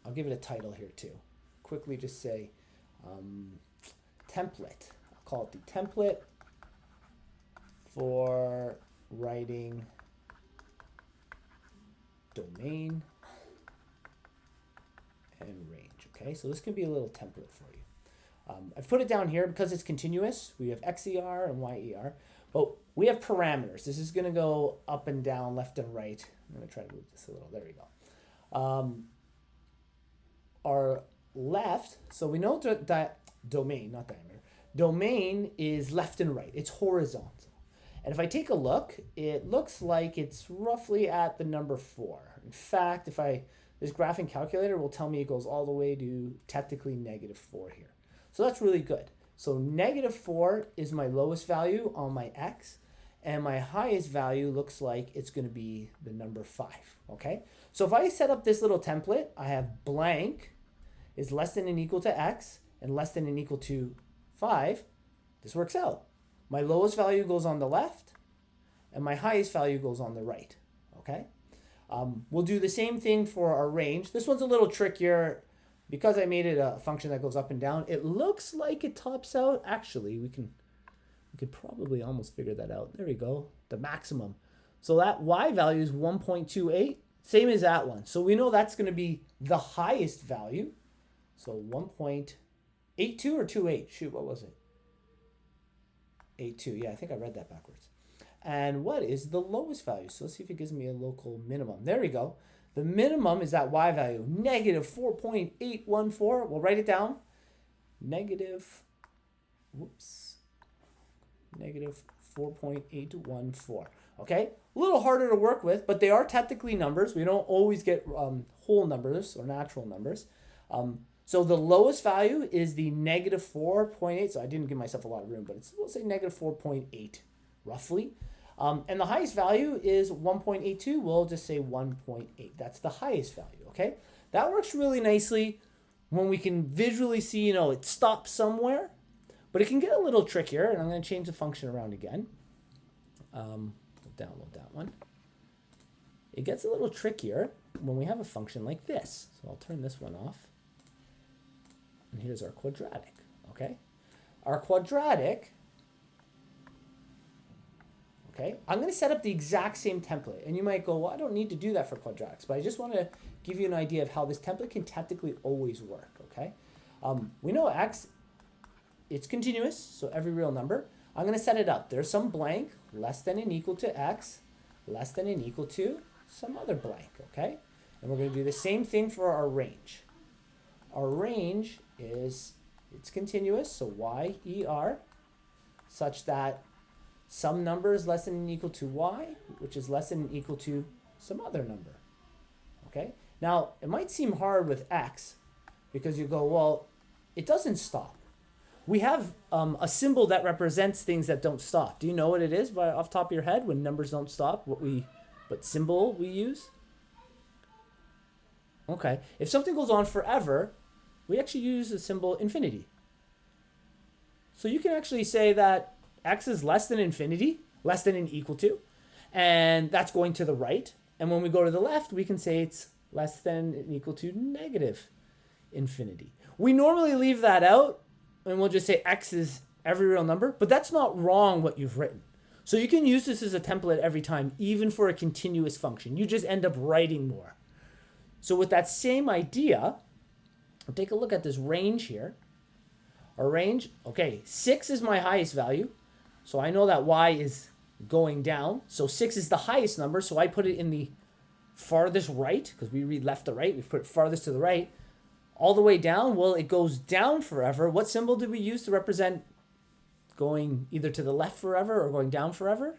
I'll give it a title here too. Quickly just say template. I'll call it the template for writing domain and range. Okay, so this can be a little template for you. I've put it down here because it's continuous. We have XER and YER, but we have parameters. This is going to go up and down, left and right. I'm going to try to move this a little. There we go. Our left, so we know that domain, not diameter, domain is left and right. It's horizontal. And if I take a look, it looks like it's roughly at the number 4. In fact, this graphing calculator will tell me it goes all the way to technically -4 here. So that's really good. So -4 is my lowest value on my X, and my highest value looks like it's going to be the number 5, okay? So if I set up this little template, I have blank is less than and equal to X and less than and equal to 5. This works out. My lowest value goes on the left, and my highest value goes on the right, okay? We'll do the same thing for our range. This one's a little trickier. Because I made it a function that goes up and down, it looks like it tops out. Actually, we could probably almost figure that out. There we go, the maximum. So that Y value is 1.28, same as that one. So we know that's going to be the highest value. So 1.82 or 28? Shoot, what was it? 82, yeah, I think I read that backwards. And what is the lowest value? So let's see if it gives me a local minimum. There we go. The minimum is that Y value, -4.814. We'll write it down. -4.814. Okay, a little harder to work with, but they are technically numbers. We don't always get whole numbers or natural numbers. So the lowest value is the -4.8. So I didn't give myself a lot of room, but we'll say -4.8 roughly. And the highest value is 1.82. We'll just say 1.8. That's the highest value, okay? That works really nicely when we can visually see, it stops somewhere, but it can get a little trickier, and I'm going to change the function around again. We'll download that one. It gets a little trickier when we have a function like this. So I'll turn this one off. And here's our quadratic, okay? Our quadratic, okay, I'm going to set up the exact same template. And you might go, well, I don't need to do that for quadratics, but I just want to give you an idea of how this template can technically always work, okay? We know X, it's continuous, so every real number. I'm going to set it up. There's some blank, less than and equal to X, less than and equal to some other blank, okay? And we're going to do the same thing for our range. Our range is, it's continuous, so YER, such that some number is less than and equal to Y, which is less than and equal to some other number, okay? Now, it might seem hard with X because you go, well, it doesn't stop. We have a symbol that represents things that don't stop. Do you know what it is off the top of your head when numbers don't stop? What symbol we use? Okay, if something goes on forever, we actually use the symbol infinity. So you can actually say that X is less than infinity, less than and equal to, and that's going to the right. And when we go to the left, we can say it's less than and equal to negative infinity. We normally leave that out, and we'll just say X is every real number, but that's not wrong what you've written. So you can use this as a template every time, even for a continuous function. You just end up writing more. So with that same idea, we'll take a look at this range here. Our range, okay, 6 is my highest value. So I know that Y is going down. So 6 is the highest number, so I put it in the farthest right, because we read left to right. We put it farthest to the right. All the way down, well, it goes down forever. What symbol did we use to represent going either to the left forever or going down forever?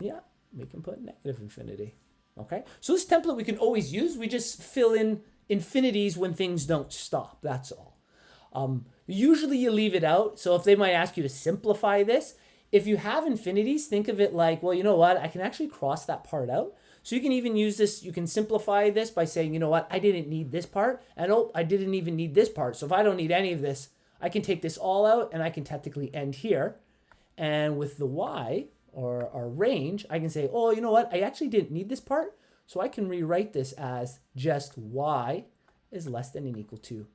Yeah, we can put negative infinity. Okay, so this template we can always use. We just fill in infinities when things don't stop. That's all. Usually you leave it out. So if they might ask you to simplify this, if you have infinities, think of it like, well, you know what? I can actually cross that part out. So you can even use this, you can simplify this by saying, you know what? I didn't need this part. And oh, I didn't even need this part. So if I don't need any of this, I can take this all out and I can technically end here. And with the Y, or our range, I can say, oh, you know what? I actually didn't need this part. So I can rewrite this as just y is less than or equal to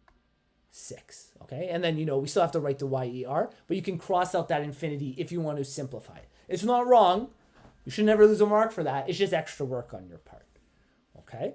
6. Okay, and then, we still have to write the yer, but you can cross out that infinity if you want to simplify it. It's not wrong. You should never lose a mark for that. It's just extra work on your part. Okay.